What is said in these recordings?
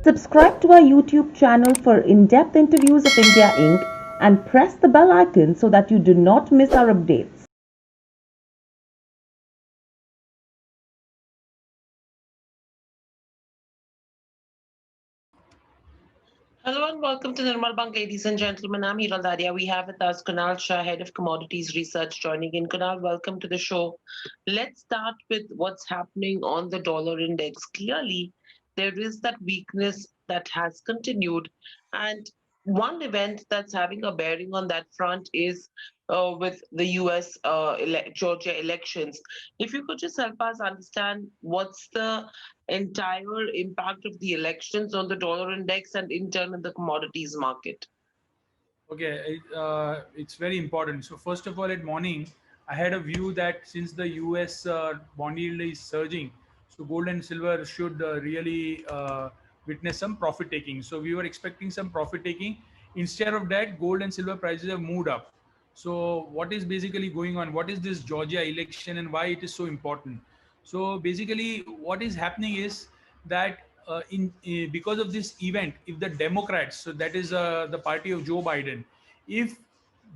Subscribe to our YouTube channel for in-depth interviews of India Inc. and press the bell icon so that you do not miss our updates. Hello and welcome to Nirmal Bang, ladies and gentlemen. I'm Hiral Daria. We have with us Kunal Shah, Head of Commodities Research, joining in. Kunal, welcome to the show. Let's start with what's happening on the dollar index. Clearly, there is that weakness that has continued, and one event that's having a bearing on that front is with the US Georgia elections. If you could just help us understand what's the entire impact of the elections on the dollar index and in turn in the commodities market. Okay, it's very important. So first of all, at morning, I had a view that since the U.S. Bond yield is surging, so gold and silver should really witness some profit taking. So we were expecting some profit taking. Instead of that, gold and silver prices have moved up. So what is basically going on? What is this Georgia election and why it is so important? So basically, what is happening is that because of this event, if the Democrats, so that is the party of Joe Biden, if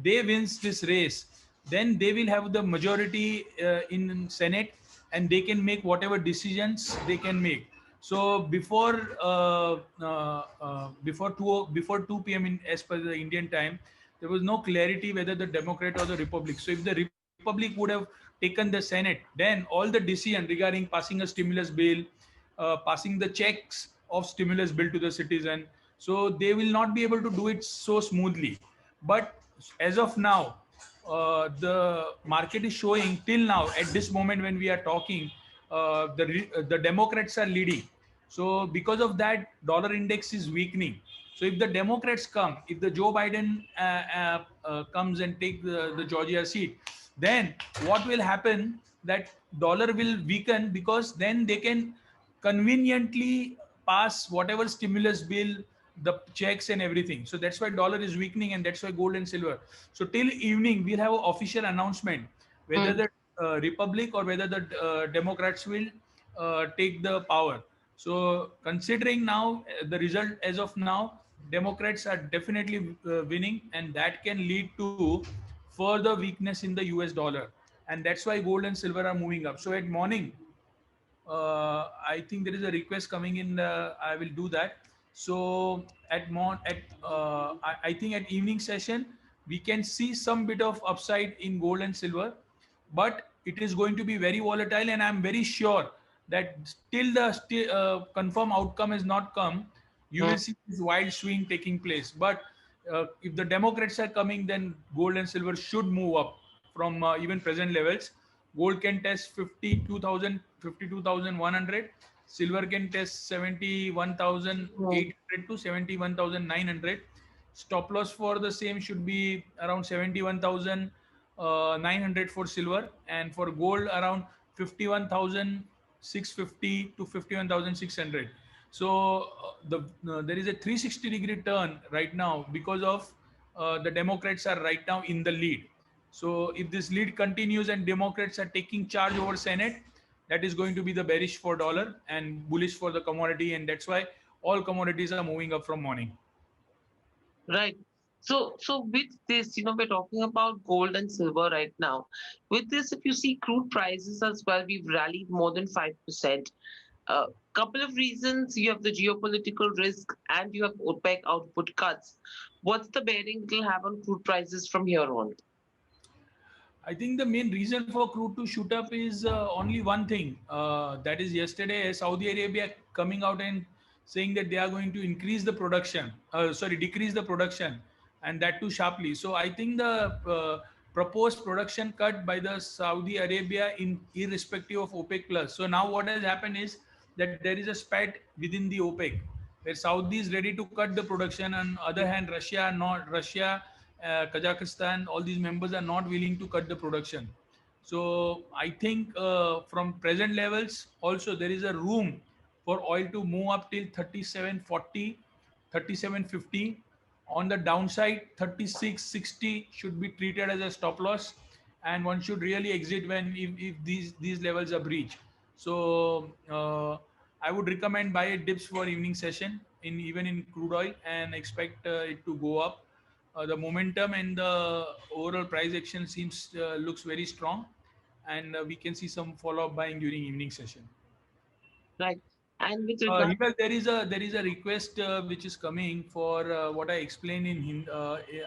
they wins this race, then they will have the majority in Senate, and they can make whatever decisions they can make. So before 2 p.m. in as per the Indian time, there was no clarity whether the Democrat or the Republic. So if the Republic would have taken the Senate, then all the decision regarding passing a stimulus bill, passing the checks of stimulus bill to the citizen, so they will not be able to do it so smoothly. But as of now, the market is showing till now at this moment when we are talking, the Democrats are leading. So because of that, dollar index is weakening. So if the Democrats come, if the Joe Biden comes and take the Georgia seat, then what will happen, that dollar will weaken, because then they can conveniently pass whatever stimulus bill, the checks and everything. So that's why dollar is weakening, and that's why gold and silver. So till evening we'll have an official announcement whether Hmm. the Republic or whether the Democrats will take the power. So considering now the result as of now, Democrats are definitely winning, and that can lead to further weakness in the US dollar, and that's why gold and silver are moving up. So at morning, I think there is a request coming in. I will do that. So I think at evening session we can see some bit of upside in gold and silver, but it is going to be very volatile, and I'm very sure that till the confirm outcome has not come, you Hmm. will see this wild swing taking place. But if the Democrats are coming, then gold and silver should move up from even present levels. Gold can test 52,100. Silver can test Hmm. 71,800 to 71,900. Stop loss for the same should be around 71,900 for silver, and for gold around 51,650 to 51,600. So there is a 360-degree turn right now because of the Democrats are right now in the lead. So if this lead continues and Democrats are taking charge over Senate, that is going to be the bearish for dollar and bullish for the commodity, and that's why all commodities are moving up from morning. Right. So with this, we're talking about gold and silver right now. With this, if you see crude prices as well, we've rallied more than 5%. A couple of reasons: you have the geopolitical risk, and you have OPEC output cuts. What's the bearing it'll have on crude prices from here on? I think the main reason for crude to shoot up is only one thing. That is yesterday Saudi Arabia coming out and saying that they are going to increase the production, decrease the production, and that too sharply. So I think the proposed production cut by the Saudi Arabia in irrespective of OPEC plus. So now what has happened is that there is a spat within the OPEC, where Saudi is ready to cut the production, and other hand Russia, Kazakhstan, all these members are not willing to cut the production. So I think from present levels, also there is a room for oil to move up till 37.40, 37.50. On the downside, 36.60 should be treated as a stop loss, and one should really exit when if these levels are breached. So I would recommend buy dips for evening session in even in crude oil and expect it to go up. The momentum and the overall price action seems looks very strong, and we can see some follow-up buying during evening session. Right. And with regard, Himal, there is a request which is coming for what I explained in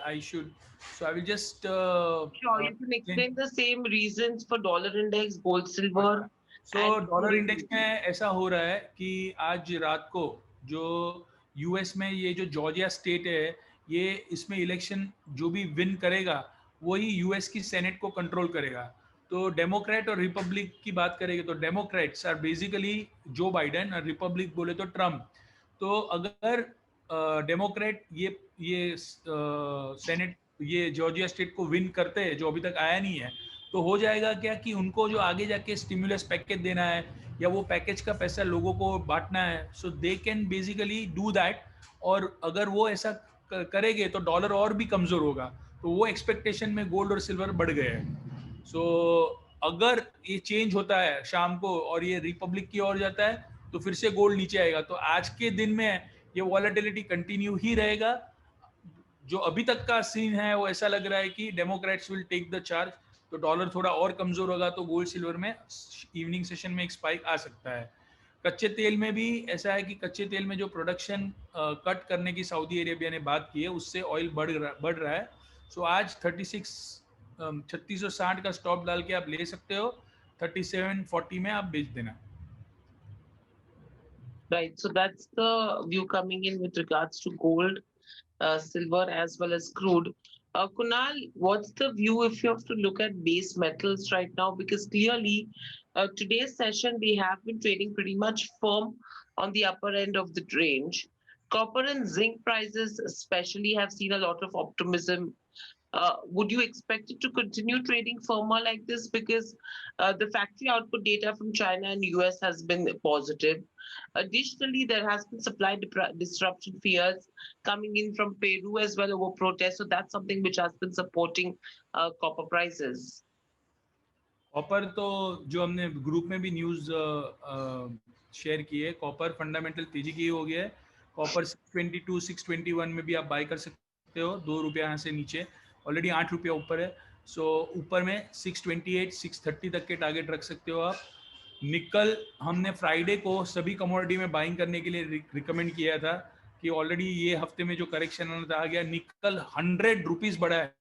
I should. So I will just sure, you can explain. explain the same reasons for dollar index, gold, silver, so and dollar index में ऐसा हो रहा है कि आज रात को जो यूएस में ये जो जॉर्जिया स्टेट है, ये इसमें इलेक्शन जो भी विन करेगा वही यूएस की सेनेट को कंट्रोल करेगा. तो डेमोक्रेट और रिपब्लिक की बात करेंगे तो Democrats are basically Joe Biden और रिपब्लिक बोले तो ट्रम्प. तो अगर डेमोक्रेट ये सेनेट ये जॉर्जिया स्टेट को विन करते हैं जो अभी तक आया नहीं है, तो हो जाएगा क्या कि उनको जो आगे जाके स्टिमुलस पैकेज देना है या वो पैकेज का पैसा लोगों को बांटना है, so they can basically do that. और अगर वो ऐसा करेंगे तो डॉलर और भी कमजोर होगा. तो वो एक्सपेक्टेशन में गोल्ड और सिल्वर बढ़ गए हैं. सो अगर ये चेंज होता है शाम को और ये रिपब्लिक की ओर जाता है तो फिर से गोल्ड नीचे आएगा. तो आज के दिन में ये वॉलेटिलिटी कंटिन्यू ही रहेगा. जो अभी तक का सीन है वो ऐसा लग रहा है कि Democrats will take the charge. तो डॉलर थोड़ा और कमजोर होगा तो गोल्ड सिल्वर में इवनिंग सेशन में एक स्पाइक आ सकता है. कच्चे तेल में भी ऐसा है कि कच्चे तेल में जो प्रोडक्शन कट करने की सऊदी अरेबिया ने बात की है उससे ऑयल बढ़ रहा है. सो आज 3660 का स्टॉप डाल के आप ले सकते हो. 3740 में आप बेच देना. right. So that's the view coming in with regards to gold, silver, as well as crude. Kunal, what's the view if you have to look at base metals right now? Because clearly, today's session, they have been trading pretty much firm on the upper end of the range. Copper and zinc prices, especially, have seen a lot of optimism. Would you expect it to continue trading firmer like this? Because the factory output data from China and US has been positive. Additionally, there has been supply disruption fears coming in from Peru as well over protests. So that's something which has been supporting copper prices. Copper तो जो हमने group में भी news share की है, copper fundamental तेजी की हो गया है. कॉपर 622 621 में भी आप बाय कर सकते हो. ₹2 यहाँ से नीचे ऑलरेडी ₹8 ऊपर है. सो ऊपर में 628 630 तक के टारगेट रख सकते हो आप. निकल हमने फ्राइडे को सभी कमोडिटी में बाइंग करने के लिए रिकमेंड किया था कि ऑलरेडी ये हफ्ते में जो करेक्शन आ गया, निकल ₹100 बढ़ा है.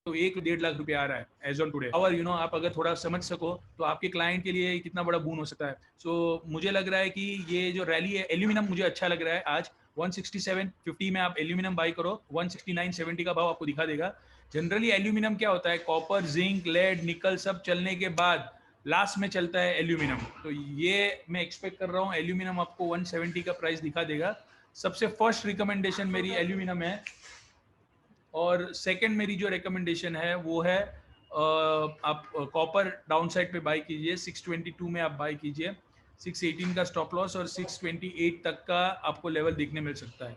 तो 1-1.5 लाख आ रहा है एज ऑन टुडे. और आप अगर थोड़ा समझ सको तो आपके क्लाइंट के लिए कितना बड़ा बून हो सकता है. सो मुझे लग रहा है कि ये जो रैली है, एल्यूमिनियम मुझे अच्छा लग रहा है. आज 167.50 में आप एल्यूमिनियम बाई करो. 169.70 का भाव आपको दिखा देगा. जनरली एल्यूमिनियम क्या होता है, कॉपर, जिंक, लेड, निकल सब चलने के बाद लास्ट में चलता है एल्यूमिनियम. तो ये मैं एक्सपेक्ट कर रहा हूँ एल्यूमिनियम आपको 170 का प्राइस दिखा देगा. सबसे फर्स्ट रिकमेंडेशन मेरी एल्यूमिनियम है. और सेकंड मेरी जो रिकमेंडेशन है वो है आप कॉपर डाउन साइड पे बाय कीजिए. 622 में आप बाय कीजिए. 618 का स्टॉप लॉस और 628 तक का आपको लेवल देखने मिल सकता है.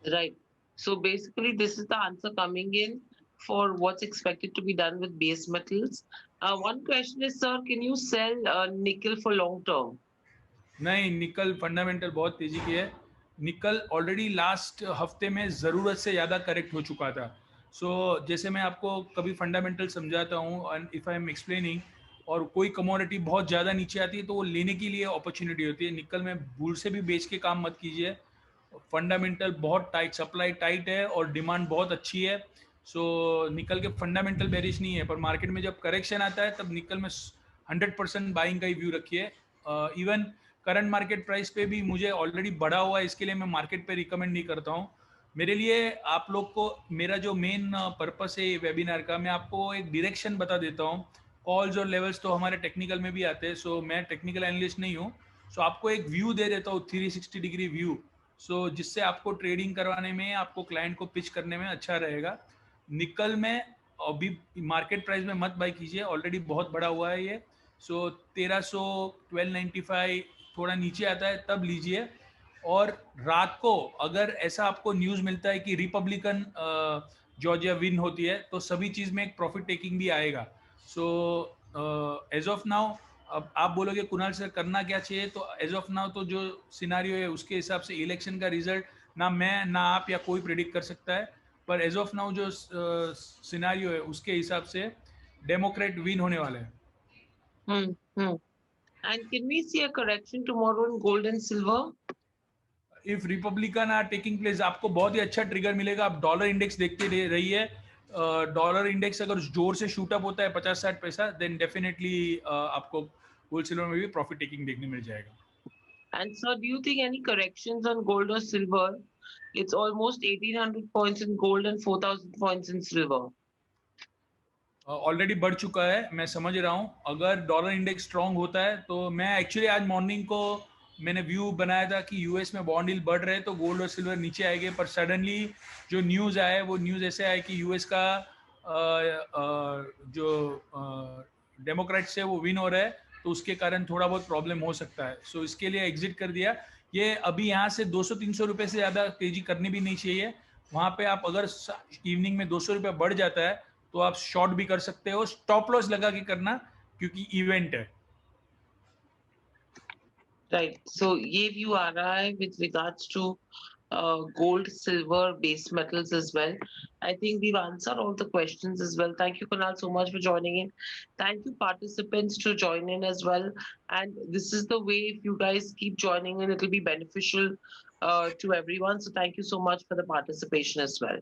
Right. So basically, this is the answer coming in for what's expected to be done with base metals. One question is, sir, can you sell nickel for long term? नहीं, निकल fundamental बहुत तेजी की है. निकल ऑलरेडी लास्ट हफ्ते में ज़रूरत से ज़्यादा करेक्ट हो चुका था. सो जैसे मैं आपको कभी फंडामेंटल समझाता हूँ and if I am explaining, और कोई कमोडिटी बहुत ज़्यादा नीचे आती है तो वो लेने के लिए अपॉर्चुनिटी होती है. निकल में भूल से भी बेच के काम मत कीजिए. फंडामेंटल बहुत टाइट, सप्लाई टाइट है और डिमांड बहुत अच्छी है. सो निकल के फंडामेंटल बेरिश नहीं है, पर मार्केट में जब करेक्शन आता है तब निकल में 100% बाइंग का ही व्यू रखिए. इवन करंट मार्केट प्राइस पे भी मुझे ऑलरेडी बढ़ा हुआ है, इसके लिए मैं मार्केट पे रिकमेंड नहीं करता हूँ. मेरे लिए आप लोग को मेरा जो मेन पर्पस है वेबिनार का, मैं आपको एक डायरेक्शन बता देता हूँ. कॉल्स और लेवल्स तो हमारे टेक्निकल में भी आते हैं. सो मैं टेक्निकल एनालिस्ट नहीं हूँ. सो आपको एक व्यू दे देता हूँ, 360 डिग्री व्यू. सो जिससे आपको ट्रेडिंग करवाने में, आपको क्लाइंट को पिच करने में अच्छा रहेगा. निकल में अभी मार्केट प्राइस में मत बाई कीजिए, ऑलरेडी बहुत बड़ा हुआ है ये. सो 1300 1295 थोड़ा नीचे आता है तब लीजिए. और रात को अगर ऐसा आपको न्यूज़ मिलता है कि रिपब्लिकन जॉर्जिया विन होती है तो सभी चीज में एक प्रॉफिट टेकिंग भी आएगा. सो एज ऑफ नाउ, अब आप बोलोगे कुणाल सर करना क्या चाहिए, तो एज ऑफ नाउ तो जो सिनारियो है उसके हिसाब से इलेक्शन का रिजल्ट ना मैं ना आप या कोई प्रिडिक्ट कर सकता है. पर एज ऑफ नाउ जो सिनारियो है उसके हिसाब से डेमोक्रेट विन होने वाला है. Hmm. Hmm. And can we see a correction tomorrow in gold and silver? If Republican are taking place, आपको बहुत ही अच्छा ट्रिगर मिलेगा. आप डॉलर इंडेक्स देखते रहिए. डॉलर इंडेक्स अगर जोर से शूट अप होता है 50-60 पैसा, देन डेफिनेटली आपको गोल्ड सिल्वर में भी प्रॉफिट टेकिंग देखने मिल जाएगा. And so, do you think any corrections on gold or silver? It's almost 1,800 points in gold and 4,000 points in silver. Already बढ़ चुका है, मैं समझ रहा हूँ. अगर डॉलर इंडेक्स स्ट्रांग होता है तो मैं एक्चुअली आज मॉर्निंग को मैंने व्यू बनाया था कि यूएस में बॉन्ड यील्ड बढ़ रहे हैं तो गोल्ड और सिल्वर नीचे आएंगे. पर सडनली जो न्यूज़ आया वो न्यूज़ ऐसे आया कि यूएस का जो डेमोक्रेट्स है वो विन हो रहा है, तो उसके कारण थोड़ा बहुत प्रॉब्लम हो सकता है. सो इसके लिए एग्जिट कर दिया. ये अभी यहाँ से 200-300 रुपये से ज़्यादा तेजी करनी भी नहीं चाहिए. वहाँ पे आप अगर इवनिंग में 200 रुपये बढ़ जाता है तो आप शॉर्ट भी कर सकते हो. स्टॉप लॉस लगा के करना क्योंकि इवेंट है. Right. So, ये view आ रहा है with regards to gold, silver, base metals as well. I think we've answered all the questions as well. Thank you, Kunal, so much for joining in. Thank you, participants, to join in as well. And this is the way, if you guys keep joining in, it'll be beneficial to everyone. So, thank you so much for the participation as well.